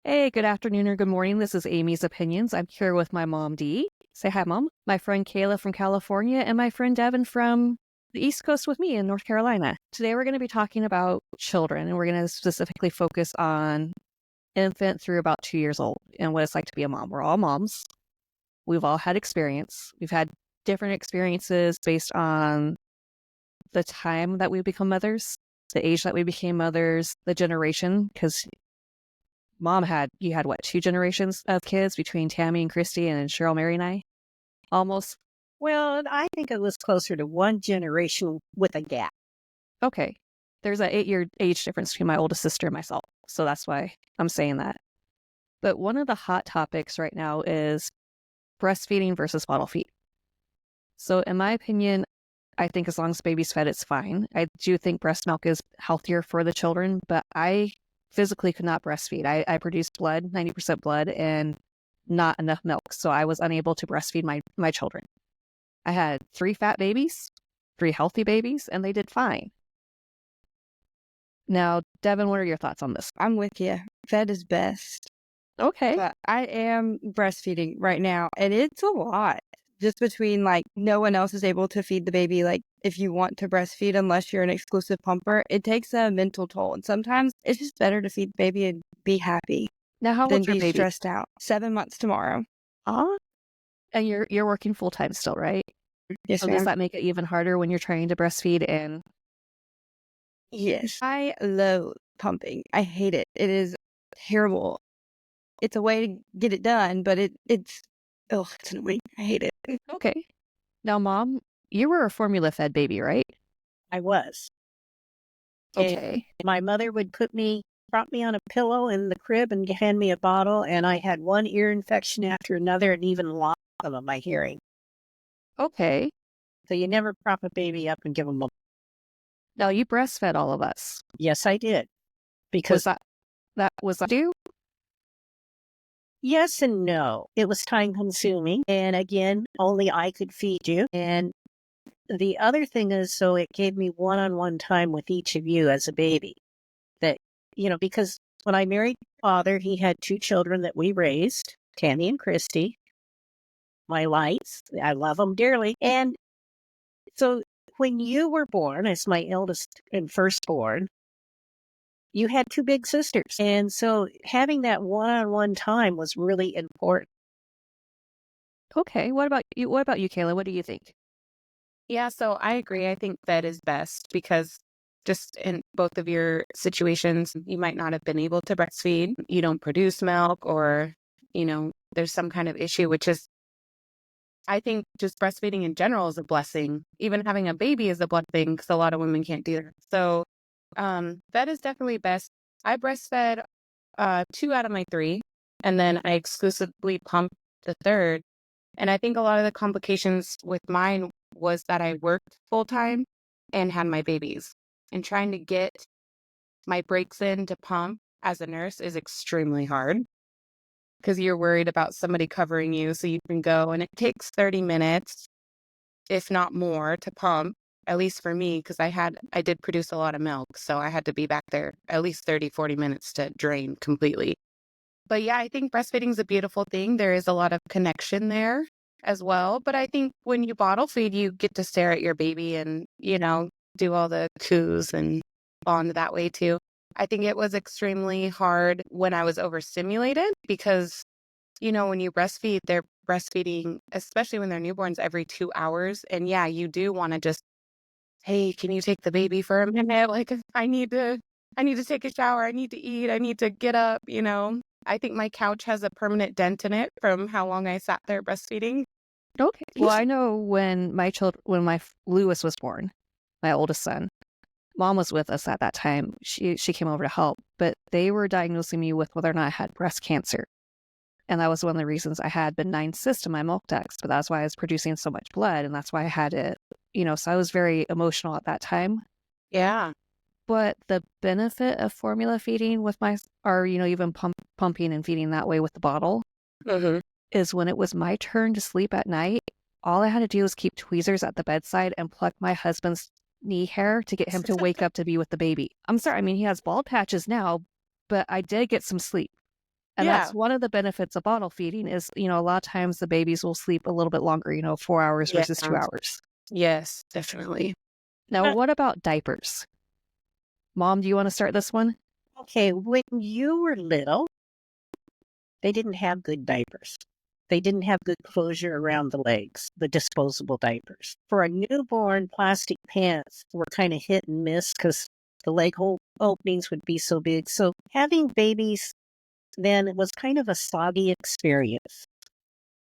Hey, good afternoon or good morning. This is Amy's Opinions. I'm here with my mom, Dee. Say hi, Mom. My friend Kayla from California, and my friend Devin from the East Coast with me in North Carolina. Today, we're going to be talking about children, and we're going to specifically focus on infant through about 2 years old and what it's like to be a mom. We're all moms. We've all had experience. We've had different experiences based on the time that we become mothers, the age that we became mothers, the generation, because you had what, two generations of kids between Tammy and Christy and Cheryl, Mary, and I? Almost. Well, I think it was closer to one generation with a gap. Okay. There's an 8-year age difference between my oldest sister and myself. So that's why I'm saying that. But one of the hot topics right now is breastfeeding versus bottle feed. So in my opinion, I think as long as baby's fed, it's fine. I do think breast milk is healthier for the children, but I physically could not breastfeed. I produced blood, 90% blood, and not enough milk. So I was unable to breastfeed my children. I had 3 fat babies, 3 healthy babies, and they did fine. Now, Devin, what are your thoughts on this? I'm with you. Fed is best. Okay. But I am breastfeeding right now, and it's a lot. Just between no one else is able to feed the baby. Like if you want to breastfeed, unless you're an exclusive pumper, it takes a mental toll. And sometimes it's just better to feed the baby and be happy Now, how than old's your be baby? stressed out. 7 months tomorrow. And you're working full time still, right? Yes, So does ma'am. that make it even harder when you're trying to breastfeed? And Yes. I loathe pumping. I hate it. It is terrible. It's a way to get it done, but it's annoying. I hate it. okay. Now, Mom, you were a formula fed baby, right? I was. And Okay. my mother would prop me on a pillow in the crib and hand me a bottle, and I had one ear infection after another and even lost some of my hearing. Okay. So you never prop a baby up and give them a... Now, you breastfed all of us. Yes, I did. Was Because that due? yes and no. It was time consuming. And again, only I could feed you. And the other thing is, so it gave me one-on-one time with each of you as a baby. That, because when I married father, he had 2 children that we raised, Tammy and Christy, my lights. I love them dearly. And so when you were born as my eldest and firstborn, you had 2 big sisters. And so having that one-on-one time was really important. Okay. What about you? Kayla? What do you think? Yeah, so I agree. I think that is best because just in both of your situations, you might not have been able to breastfeed. You don't produce milk or, there's some kind of issue, which is, I think just breastfeeding in general is a blessing. Even having a baby is a blessing because a lot of women can't do that. So that is definitely best. I breastfed 2 out of my 3, and then I exclusively pumped the third. And I think a lot of the complications with mine was that I worked full time and had my babies. And trying to get my breaks in to pump as a nurse is extremely hard because you're worried about somebody covering you so you can go. And it takes 30 minutes, if not more, to pump, at least for me, because I did produce a lot of milk. So I had to be back there at least 30, 40 minutes to drain completely. But yeah, I think breastfeeding is a beautiful thing. There is a lot of connection there as well. But I think when you bottle feed, you get to stare at your baby and, do all the coos and bond that way too. I think it was extremely hard when I was overstimulated because, when you breastfeed, they're breastfeeding, especially when they're newborns, every 2 hours. And yeah, you do want to just, hey, can you take the baby for a minute? Like I need to take a shower. I need to eat. I need to get up. I think my couch has a permanent dent in it from how long I sat there breastfeeding. Okay. Well, I know when my Lewis was born, my oldest son, Mom was with us at that time. She came over to help, but they were diagnosing me with whether or not I had breast cancer. And that was one of the reasons I had benign cyst in my milk ducts, but that's why I was producing so much blood. And that's why I had it, so I was very emotional at that time. Yeah. But the benefit of formula feeding or, even pumping and feeding that way with the bottle is when it was my turn to sleep at night, all I had to do was keep tweezers at the bedside and pluck my husband's knee hair to get him to wake up to be with the baby. I'm sorry. I mean, he has bald patches now, but I did get some sleep. And Yeah. that's one of the benefits of bottle feeding is, a lot of times the babies will sleep a little bit longer, 4 hours Yeah. versus 2 hours. Yes, definitely. Now, what about diapers? Mom, do you want to start this one? Okay, when you were little, they didn't have good diapers. They didn't have good closure around the legs, the disposable diapers. For a newborn, plastic pants were kind of hit and miss because the leg hole openings would be so big. So having babies then it was kind of a soggy experience.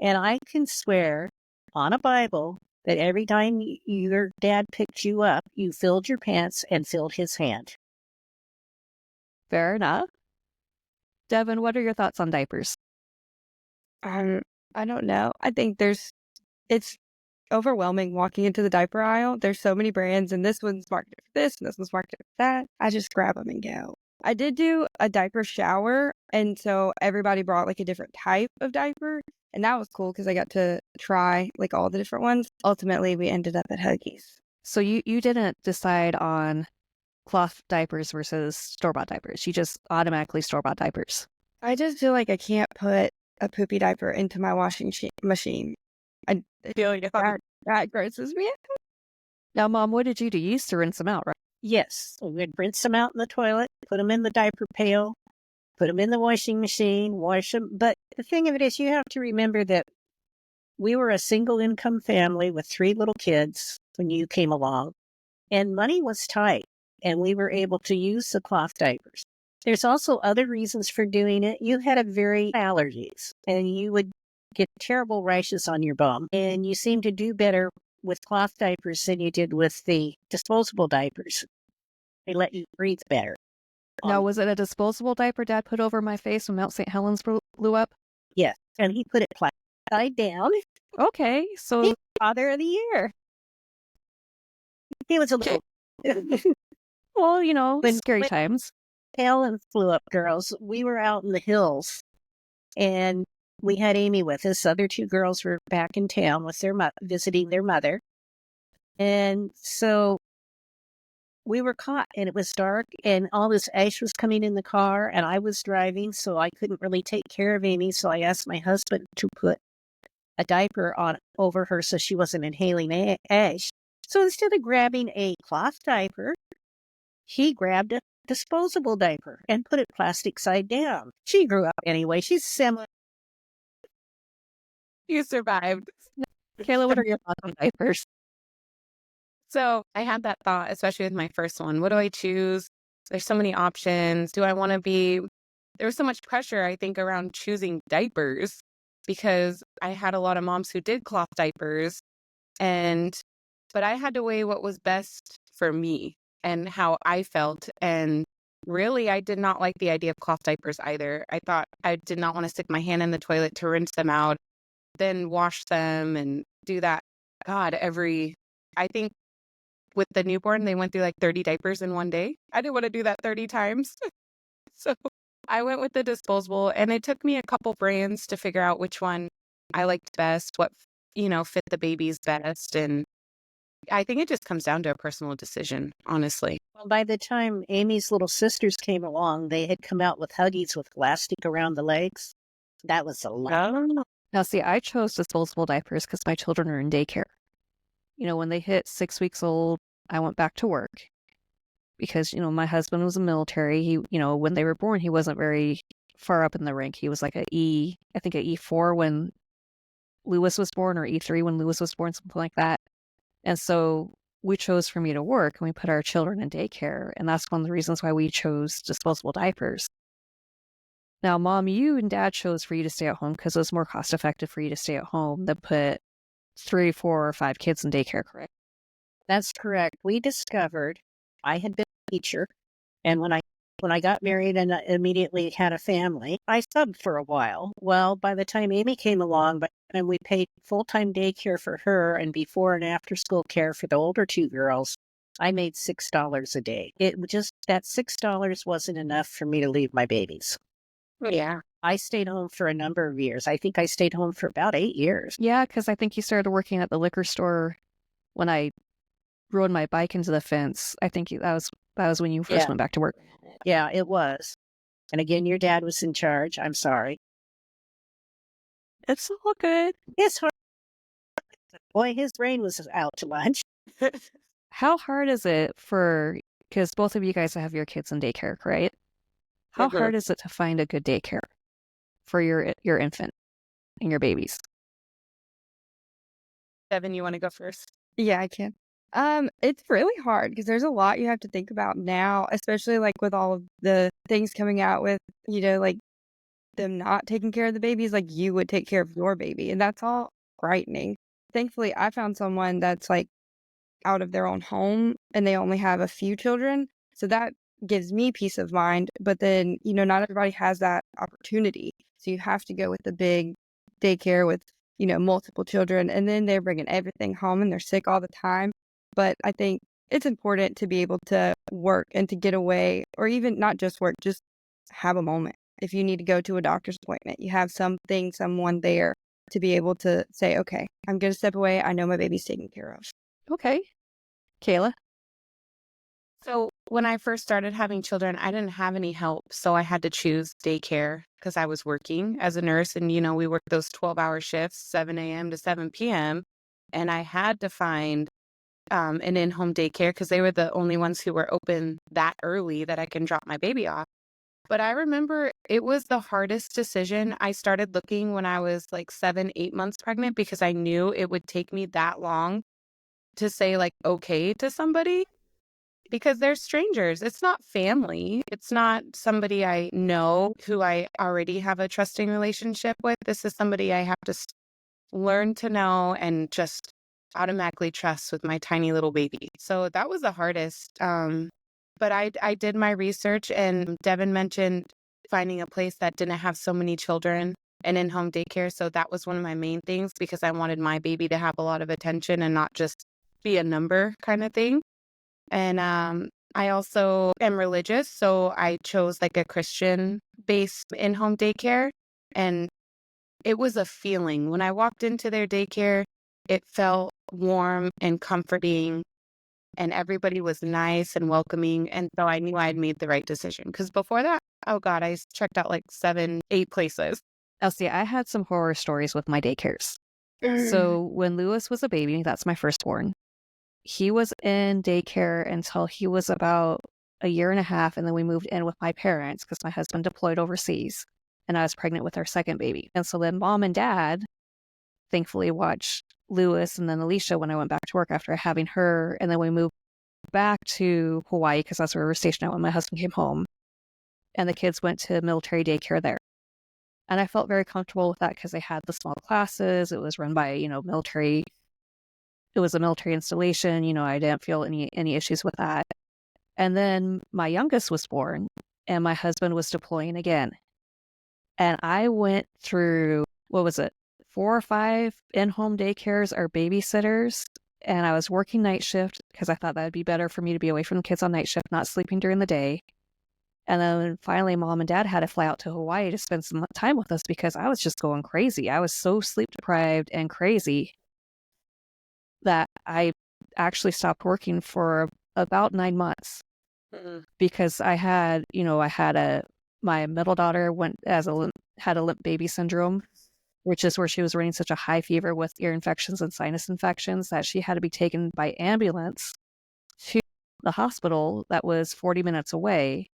And I can swear on a Bible that every time your dad picked you up, you filled your pants and filled his hand. Fair enough. Devin, what are your thoughts on diapers? I don't know. I think it's overwhelming walking into the diaper aisle. There's so many brands, and this one's marketed for this, and this one's marketed for that. I just grab them and go. I did do a diaper shower, and so everybody brought like a different type of diaper, and that was cool because I got to try like all the different ones. Ultimately, we ended up at Huggies. So you didn't decide on cloth diapers versus store-bought diapers. You just automatically store-bought diapers. I just feel like I can't put a poopy diaper into my washing machine. I feel like that grosses me out. Now, Mom, what did you do? You used to rinse them out, right? Yes, we'd rinse them out in the toilet, put them in the diaper pail, put them in the washing machine, wash them. But the thing of it is, you have to remember that we were a single income family with 3 little kids when you came along, and money was tight, and we were able to use the cloth diapers. There's also other reasons for doing it. You had a very allergies, and you would get terrible rashes on your bum, and you seem to do better with cloth diapers than you did with the disposable diapers. They let you breathe better. Now, was it a disposable diaper Dad put over my face when Mount St. Helens blew up? Yes, and he put it upside down. Okay, so Father of the Year. He was a little... well, When- scary when- times. Helen flew up, girls. We were out in the hills, and we had Amy with us. Other 2 girls were back in town with their visiting their mother. And so we were caught, and it was dark, and all this ash was coming in the car, and I was driving, so I couldn't really take care of Amy. So I asked my husband to put a diaper on over her so she wasn't inhaling ash. So instead of grabbing a cloth diaper, he grabbed a disposable diaper and put it plastic side down. She grew up anyway. She's similar. You survived. Kayla, what are your thoughts on diapers? So I had that thought, especially with my first one. What do I choose? There's so many options. Do I want to be... There was so much pressure, I think, around choosing diapers because I had a lot of moms who did cloth diapers, but I had to weigh what was best for me and how I felt. And really, I did not like the idea of cloth diapers either. I thought I did not want to stick my hand in the toilet to rinse them out, then wash them and do that. God, I think with the newborn, they went through like 30 diapers in one day. I didn't want to do that 30 times. So I went with the disposable, and it took me a couple brands to figure out which one I liked best, what, fit the babies best. And I think it just comes down to a personal decision, honestly. Well, by the time Amy's little sisters came along, they had come out with Huggies with elastic around the legs. That was a lot. Now, see, I chose disposable diapers because my children are in daycare. When they hit 6 weeks old, I went back to work because, my husband was in the military. He, when they were born, he wasn't very far up in the rank. He was like I think a E4 when Lewis was born, or E3 when Lewis was born, something like that. And so we chose for me to work, and we put our children in daycare. And that's one of the reasons why we chose disposable diapers. Now, Mom, you and Dad chose for you to stay at home because it was more cost effective for you to stay at home than put 3, 4, or 5 kids in daycare, correct? That's correct. We discovered I had been a teacher, and when I got married and immediately had a family, I subbed for a while. Well, by the time Amy came along, and we paid full-time daycare for her and before and after school care for the older 2 girls, I made $6 a day. That $6 wasn't enough for me to leave my babies. Yeah. I stayed home for a number of years. I think I stayed home for about 8 years. Yeah, because I think you started working at the liquor store when I rode my bike into the fence. I think that was when you first went back to work. Yeah, it was. And again, your dad was in charge. I'm sorry. It's all good. It's hard. Boy, his brain was out to lunch. How hard is it because both of you guys have your kids in daycare, right? How hard is it to find a good daycare for your infant and your babies? Devin, you want to go first? Yeah, I can. It's really hard because there's a lot you have to think about now, especially like with all of the things coming out with, like them not taking care of the babies like you would take care of your baby. And that's all frightening. Thankfully, I found someone that's like out of their own home and they only have a few children. So that gives me peace of mind. But then, not everybody has that opportunity. So you have to go with the big daycare with, multiple children. And then they're bringing everything home and they're sick all the time. But I think it's important to be able to work and to get away, or even not just work, just have a moment. If you need to go to a doctor's appointment, you have someone there to be able to say, okay, I'm going to step away. I know my baby's taken care of. Okay. Kayla? So when I first started having children, I didn't have any help. So I had to choose daycare because I was working as a nurse. And, we worked those 12-hour shifts, 7 a.m. to 7 p.m. And I had to find an in-home daycare because they were the only ones who were open that early that I can drop my baby off. But I remember it was the hardest decision. I started looking when I was like 7, 8 months pregnant because I knew it would take me that long to say like, okay to somebody because they're strangers. It's not family. It's not somebody I know who I already have a trusting relationship with. This is somebody I have to learn to know and just automatically trust with my tiny little baby. So that was the hardest. But I did my research, and Devin mentioned finding a place that didn't have so many children and in-home daycare. So that was one of my main things because I wanted my baby to have a lot of attention and not just be a number kind of thing. And I also am religious, so I chose like a Christian-based in-home daycare. And it was a feeling. When I walked into their daycare, it felt warm and comforting, and everybody was nice and welcoming. And so I knew I had made the right decision. Because before that, oh God, I checked out like 7, 8 places. Elsie, I had some horror stories with my daycares. So when Lewis was a baby, that's my firstborn, he was in daycare until he was about a year and a half. And then we moved in with my parents because my husband deployed overseas and I was pregnant with our second baby. And so then mom and dad thankfully watched Lewis and then Alicia when I went back to work after having her. And then we moved back to Hawaii because that's where we were stationed at when my husband came home. And the kids went to military daycare there. And I felt very comfortable with that because they had the small classes. It was run by, military. It was a military installation. I didn't feel any issues with that. And then my youngest was born and my husband was deploying again. And I went through, 4 or 5 in-home daycares or babysitters. And I was working night shift because I thought that would be better for me to be away from the kids on night shift, not sleeping during the day. And then finally, mom and dad had to fly out to Hawaii to spend some time with us because I was just going crazy. I was so sleep deprived and crazy that I actually stopped working for about 9 months because I had my middle daughter had a limp baby syndrome, which is where she was running such a high fever with ear infections and sinus infections that she had to be taken by ambulance to the hospital that was 40 minutes away.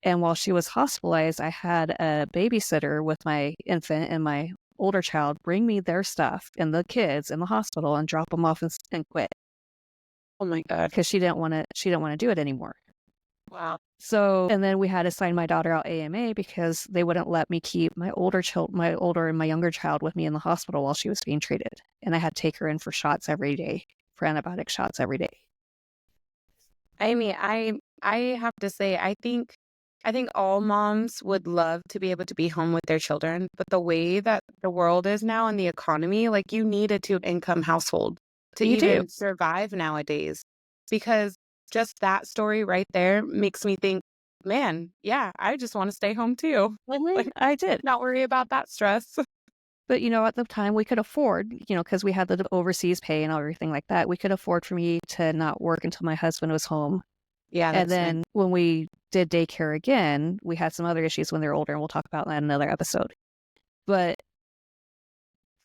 And while she was hospitalized, I had a babysitter with my infant and my older child bring me their stuff and the kids in the hospital and drop them off and quit. Oh my God. Because she didn't want to do it anymore. Wow. So, and then we had to sign my daughter out AMA because they wouldn't let me keep my older and my younger child with me in the hospital while she was being treated. And I had to take her in for shots every day, for antibiotic shots every day. I mean, I have to say, I think all moms would love to be able to be home with their children, but the way that the world is now and the economy, like you need a 2-income household to even survive nowadays. Because just that story right there makes me think, man, yeah, I just want to stay home too. Like, I did. Not worry about that stress. But, at the time we could afford, because we had the overseas pay and everything like that, we could afford for me to not work until my husband was home Yeah, And that's nice. then when we did daycare again, we had some other issues when they're older, and we'll talk about that in another episode. But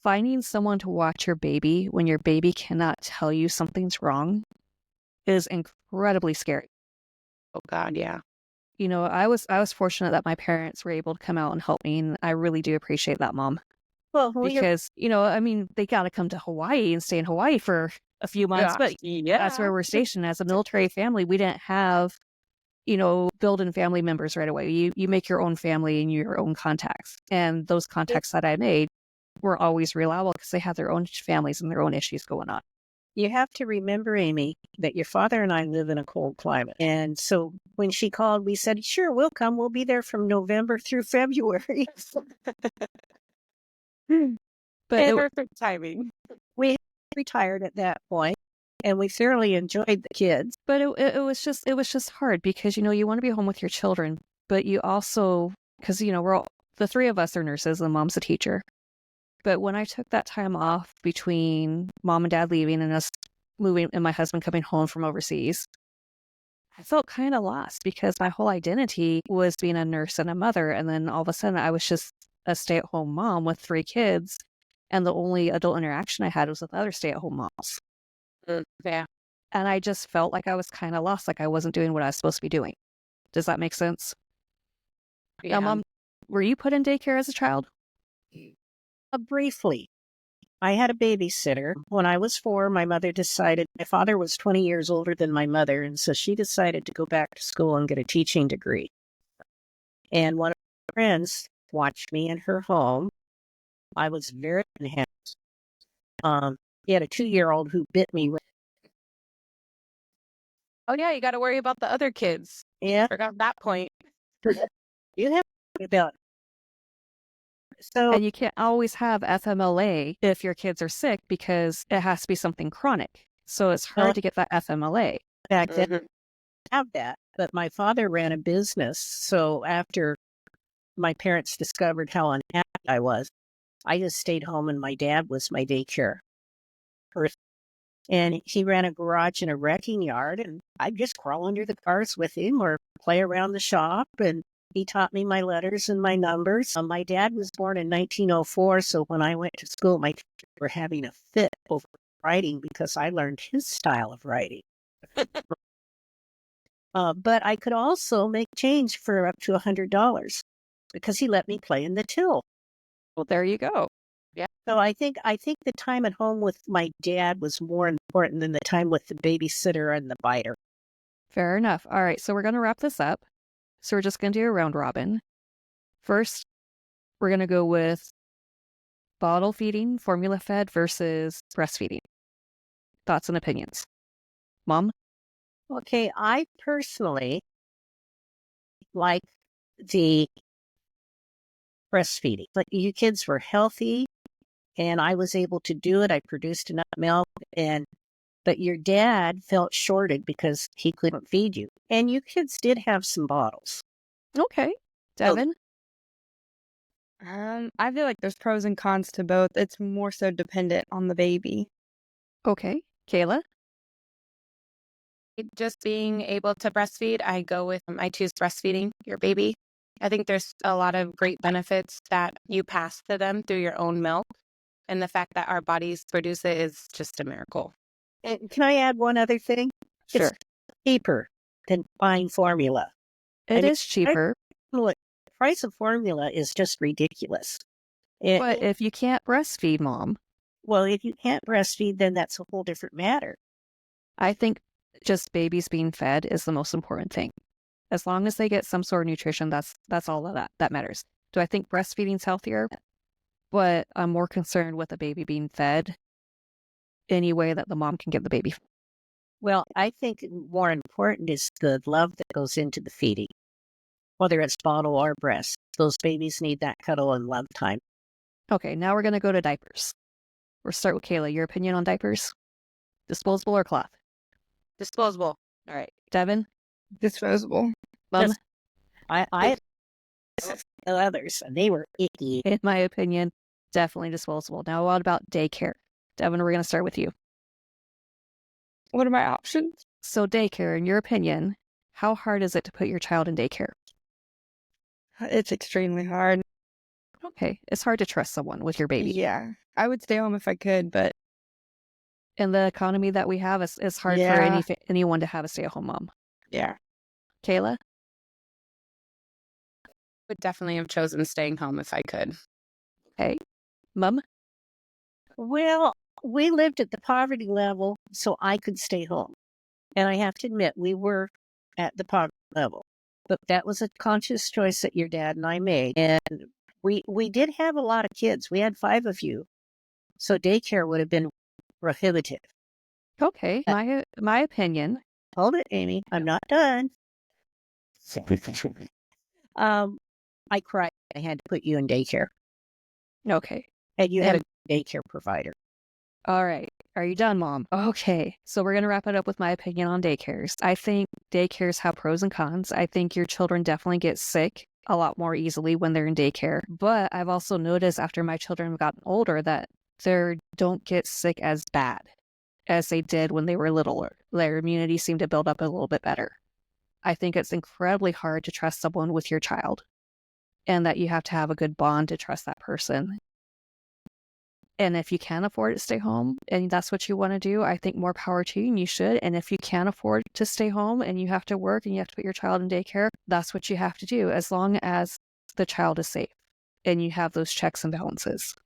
finding someone to watch your baby when your baby cannot tell you something's wrong is incredibly scary. Oh God, yeah. You know, I was fortunate that my parents were able to come out and help me, and I really do appreciate that, Mom. Well, Because, you know, I mean, they got to come to Hawaii and stay in Hawaii for a few months, but Gosh, yeah. that's where we're stationed. As a military family, we didn't have, you know, build-in family members right away. You make your own family and your own contacts. And those contacts that I made were always reliable because they had their own families and their own issues going on. you have to remember, Amy, that your father and I live in a cold climate. And so when she called, we said, sure, we'll come. We'll be there from November through February. But it, Perfect timing. We retired at that point, and we thoroughly enjoyed the kids. but it was just hard because, you know, you want to be home with your children, but you also, because, you know, we're all, the three of us are nurses and Mom's a teacher. But when I took that time off between Mom and Dad leaving and us moving and my husband coming home from overseas, I felt kind of lost because my whole identity was being a nurse and a mother. And then all of a sudden I was just a stay-at-home mom with 3 kids. And the only adult interaction I had was with other stay-at-home moms. Yeah. And I just felt like I was kind of lost, like I wasn't doing what I was supposed to be doing. Does that make sense? Yeah. Now, Mom, were you put in daycare as a child? Briefly, I had a babysitter. When I was 4, my mother decided, my father was 20 years older than my mother, and so she decided to go back to school and get a teaching degree. And one of my friends watched me in her home. I was very enhanced. He had a 2-year-old who bit me. Oh yeah, you got to worry about the other kids. Yeah, Forgot that point. you have to about. So And you can't always have FMLA if your kids are sick because it has to be something chronic. So it's hard to get that FMLA. back then, Mhm. I have that. But my father ran a business. So after my parents discovered how unhappy I was, I just stayed home and my dad was my daycare person. And he ran a garage and a wrecking yard, and I'd just crawl under the cars with him or play around the shop. And he taught me my letters and my numbers. My dad was born in 1904, so when I went to school, my teachers were having a fit over writing because I learned his style of writing. But I could also make change for up to $100 because he let me play in the till. Well, there you go. So I think the time at home with my dad was more important than the time with the babysitter and the biter. Fair enough. All right, so we're going to wrap this up. So we're just going to do a round robin. First, we're going to go with bottle feeding, formula fed versus breastfeeding. Thoughts and opinions. Mom? Okay, I personally like the breastfeeding. But you kids were healthy, and I was able to do it. I produced enough milk, but your dad felt shorted because he couldn't feed you. And you kids did have some bottles. Okay. Devin? I feel like there's pros and cons to both. It's more so dependent on the baby. Okay. Kayla? Just being able to breastfeed, I choose breastfeeding your baby. I think there's a lot of great benefits that you pass to them through your own milk. And the fact that our bodies produce it is just a miracle. And can I add one other thing? Sure. It's cheaper than buying formula. It is cheaper, Look, the price of formula is just ridiculous. but if you can't breastfeed, Mom, Well, if you can't breastfeed, then that's a whole different matter. I think just babies being fed is the most important thing. As long as they get some sort of nutrition, that's all that matters. Do I think breastfeeding's healthier? But I'm more concerned with the baby being fed any way that the mom can give the baby. Well, I think more important is the love that goes into the feeding, whether it's bottle or breast. Those babies need that cuddle and love time. Okay, now we're going to go to diapers. We'll start with Kayla. Your opinion on diapers? Disposable or cloth? Disposable. All right. Devin? Disposable. Mom? Yes. I others, and they were icky. In my opinion, definitely disposable. Now, what about daycare? Devin, we're going to start with you. What are my options? So daycare, in your opinion, How hard is it to put your child in daycare? It's extremely hard. Okay, it's hard to trust someone with your baby. Yeah. I would stay home if I could, but In the economy that we have, it's hard for yeah. anyone to have a stay-at-home mom. Yeah. Kayla? Would definitely have chosen staying home if I could. Okay. Mom? Well, we lived at the poverty level, so I could stay home. And I have to admit, we were at the poverty level. But that was a conscious choice that your dad and I made. And we did have a lot of kids. We had 5 of you. So daycare would have been prohibitive. Okay. My opinion. Hold it, Amy. I'm not done. I cried. I had to put you in daycare. Okay. And you had a daycare provider. All right. Are you done, Mom? Okay. So we're going to wrap it up with my opinion on daycares. I think daycares have pros and cons. I think your children definitely get sick a lot more easily when they're in daycare. But I've also noticed after my children have gotten older that they don't get sick as bad as they did when they were littler. Their immunity seemed to build up a little bit better. I think it's incredibly hard to trust someone with your child, and that you have to have a good bond to trust that person. And if you can afford to stay home and that's what you want to do, I think more power to you and you should. And if you can't afford to stay home and you have to work and you have to put your child in daycare, that's what you have to do as long as the child is safe and you have those checks and balances.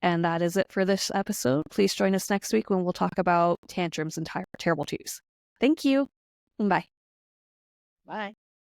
And that is it for this episode. Please join us next week when we'll talk about tantrums and terrible twos. Thank you. Bye. Bye.